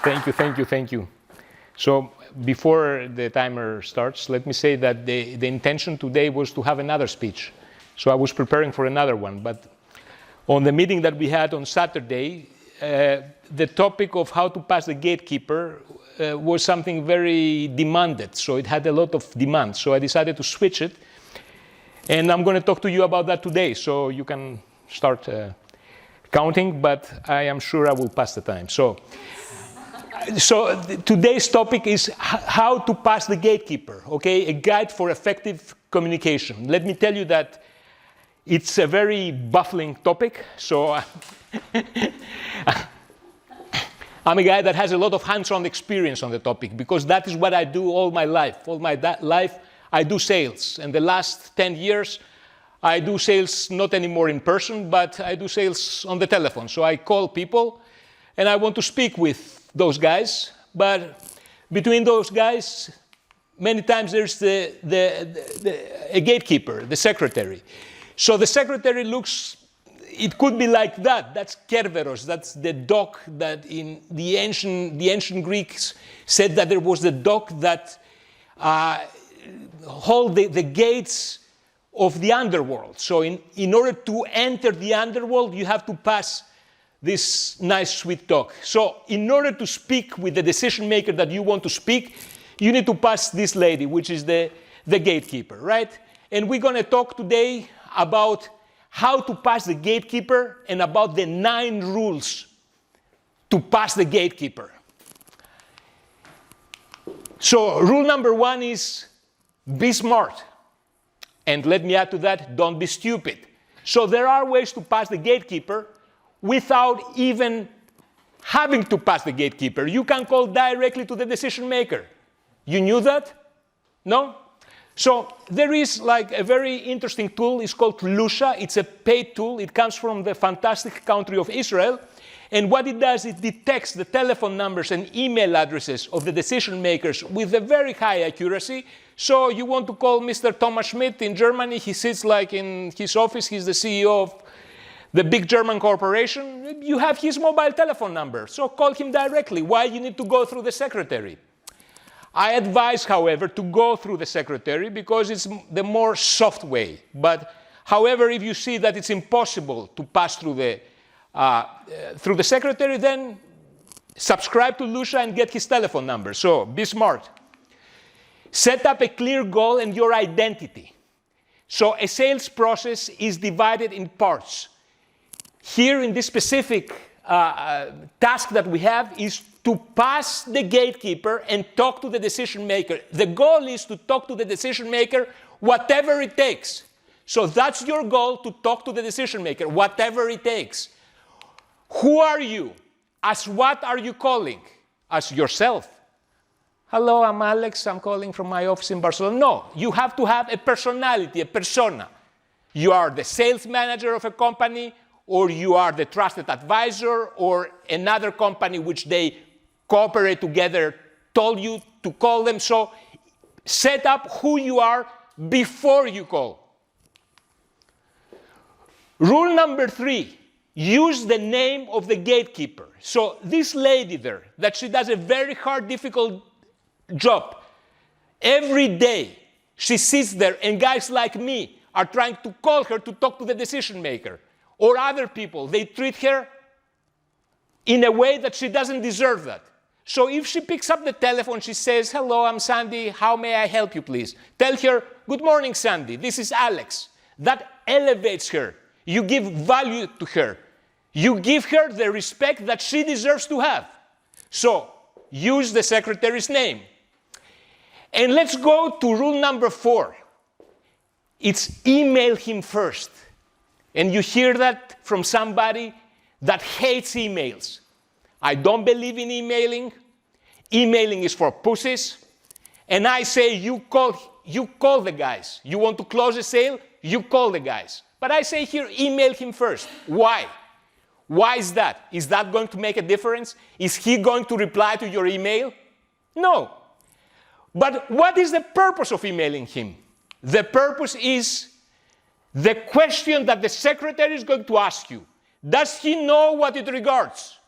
Thank you. So before the timer starts, let me say that the intention today was to have another speech. So I was preparing for another one, but on the meeting that we had on Saturday, the topic of how to pass the gatekeeper was something very demanded. So it had a lot of demand. So I decided to switch it. And I'm going to talk to you about that today. So you can start counting, but I am sure I will pass the time. So today's topic is how to pass the gatekeeper, okay? A guide for effective communication. Let me tell you that it's a very baffling topic. So I'm a guy that has a lot of hands-on experience on the topic because that is what I do all my life. All my life, I do sales. And the last 10 years, I do sales not anymore in person, but I do sales on the telephone. So I call people, and I want to speak with those guys. But between those guys, many times there's a gatekeeper, the secretary. So the secretary looks, it could be like that. That's Kerberos. That's the dog that in the ancient Greeks said that there was the dog that hold the gates of the underworld. So in order to enter the underworld, you have to pass this nice, sweet dog. So in order to speak with the decision maker that you want to speak, you need to pass this lady, which is the gatekeeper, right? And we're going to talk today about how to pass the gatekeeper and about the 9 rules to pass the gatekeeper. So rule number 1 is be smart. And let me add to that, don't be stupid. So there are ways to pass the gatekeeper without even having to pass the gatekeeper. You can call directly to the decision maker. You knew that? No? So there is like a very interesting tool. It's called Lusha. It's a paid tool. It comes from the fantastic country of Israel. And what it does, it detects the telephone numbers and email addresses of the decision makers with a very high accuracy. So you want to call Mr. Thomas Schmidt in Germany. He sits like in his office. He's the CEO of the big German corporation. You have his mobile telephone number. So call him directly. Why you need to go through the secretary? I advise, however, to go through the secretary because it's the more soft way. But however, if you see that it's impossible to pass through the secretary, then subscribe to Lusha and get his telephone number. So be smart. Set up a clear goal and your identity. So a sales process is divided in parts. Here in this specific task that we have is to pass the gatekeeper and talk to the decision maker. The goal is to talk to the decision maker whatever it takes. So that's your goal, to talk to the decision maker, whatever it takes. Who are you? As what are you calling? As yourself. Hello, I'm Alex. I'm calling from my office in Barcelona. No, you have to have a personality, a persona. You are the sales manager of a company, or you are the trusted advisor, or another company which they cooperate together told you to call them. So set up who you are before you call. Rule number 3, use the name of the gatekeeper. So this lady there, that she does a very hard, difficult job. Every day she sits there and guys like me are trying to call her to talk to the decision maker. Or other people, they treat her in a way that she doesn't deserve that. So if she picks up the telephone, she says, hello, I'm Sandy, how may I help you, please? Tell her, good morning, Sandy, this is Alex. That elevates her. You give value to her. You give her the respect that she deserves to have. So use the secretary's name. And let's go to rule number 4. It's email him first. And you hear that from somebody that hates emails. I don't believe in emailing. Emailing is for pussies. And I say you call the guys. You want to close a sale? You call the guys. But I say here, email him first. Why? Why is that? Is that going to make a difference? Is he going to reply to your email? No. But what is the purpose of emailing him? The purpose is the question that the secretary is going to ask you. Does he know what it regards?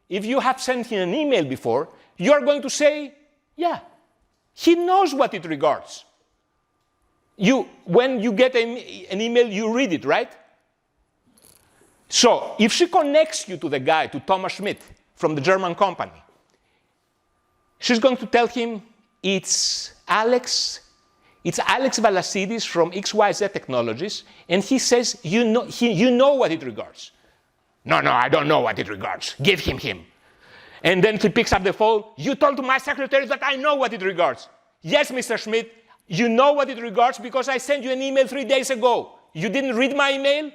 if you have sent him an email before, you are going to say, yeah, he knows what it regards. When you get an email, you read it, right? So if she connects you to the guy, to Thomas Schmidt from the German company, she's going to tell him, it's Alex Valasidis from XYZ Technologies, and he says, you know what it regards. No, I don't know what it regards. Give him. And then he picks up the phone. You told to my secretary that I know what it regards. Yes, Mr. Schmidt, you know what it regards because I sent you an email 3 days ago. You didn't read my email?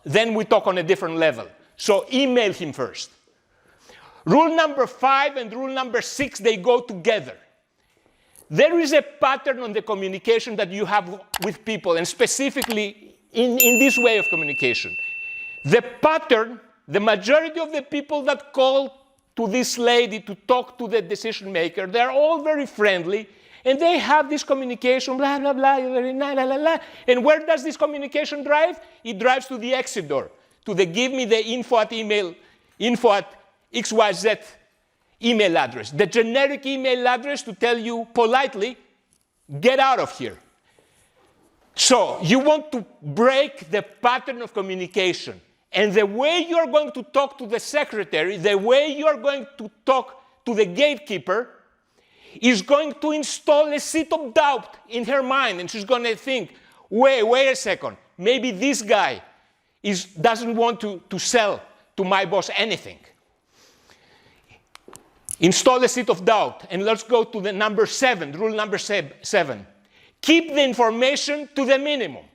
Then we talk on a different level. So email him first. Rule number 5 and rule number 6, they go together. There is a pattern on the communication that you have with people, and specifically in this way of communication. The pattern, the majority of the people that call to this lady to talk to the decision maker, they're all very friendly, and they have this communication, blah, blah, blah, blah, blah, blah. And where does this communication drive? It drives to the exit door, to the give me the info at XYZ email address, the generic email address to tell you politely, get out of here. So you want to break the pattern of communication. And the way you're going to talk to the secretary, the way you're going to talk to the gatekeeper, is going to install a seed of doubt in her mind. And she's going to think, wait a second, maybe this guy doesn't want to sell to my boss anything. Install a seed of doubt. And let's go to the number 7, rule number 7. Keep the information to the minimum.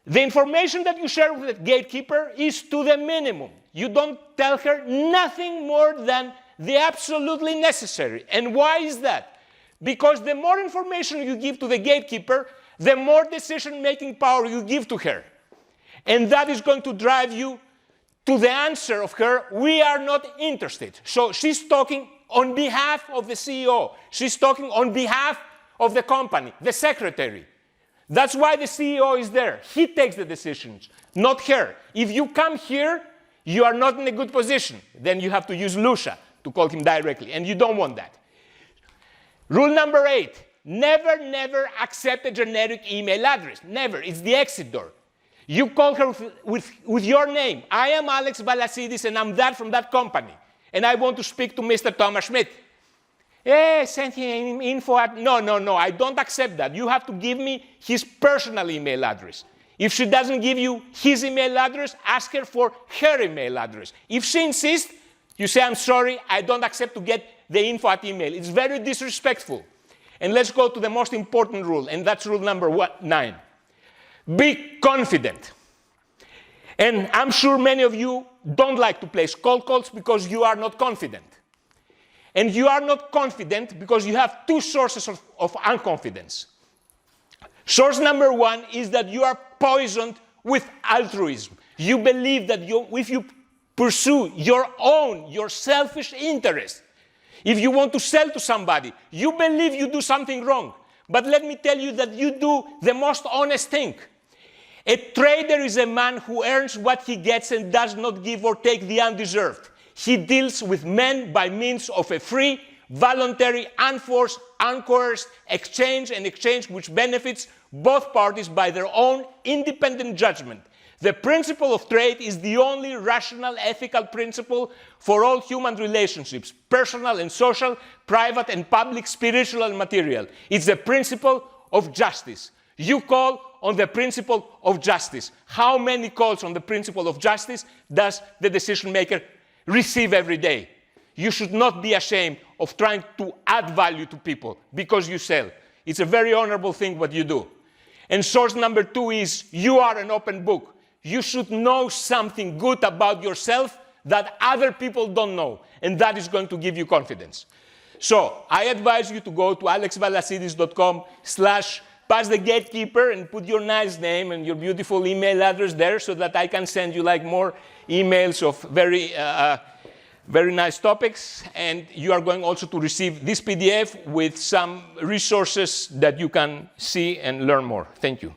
The information that you share with the gatekeeper is to the minimum. You don't tell her nothing more than the absolutely necessary. And why is that? Because the more information you give to the gatekeeper, the more decision-making power you give to her. And that is going to drive you to the answer of her, we are not interested. So she's talking on behalf of the CEO. She's talking on behalf of the company, the secretary. That's why the CEO is there. He takes the decisions, not her. If you come here, you are not in a good position. Then you have to use Lucia to call him directly, and you don't want that. Rule number 8, never accept a generic email address. Never. It's the exit door. You call her with your name. I am Alex Valasidis, and I'm that from that company. And I want to speak to Mr. Thomas Schmidt. Send him info at... No, I don't accept that. You have to give me his personal email address. If she doesn't give you his email address, ask her for her email address. If she insists, you say, I'm sorry, I don't accept to get the info at email. It's very disrespectful. And let's go to the most important rule, and that's rule number 9. Be confident. And I'm sure many of you don't like to place cold calls because you are not confident. And you are not confident because you have 2 sources of unconfidence. Source number 1 is that you are poisoned with altruism. You believe that if you pursue your selfish interest, if you want to sell to somebody, you believe you do something wrong. But let me tell you that you do the most honest thing. A trader is a man who earns what he gets and does not give or take the undeserved. He deals with men by means of a free, voluntary, unforced, uncoerced exchange, and exchange which benefits both parties by their own independent judgment. The principle of trade is the only rational, ethical principle for all human relationships, personal and social, private and public, spiritual and material. It's the principle of justice. You call on the principle of justice. How many calls on the principle of justice does the decision maker receive every day? You should not be ashamed of trying to add value to people because you sell. It's a very honorable thing what you do. And source number 2 is you are an open book. You should know something good about yourself that other people don't know, and that is going to give you confidence. So I advise you to go to alexvalasidis.com/passthegatekeeper and put your nice name and your beautiful email address there so that I can send you like more emails of very nice topics. And you are going also to receive this PDF with some resources that you can see and learn more. Thank you.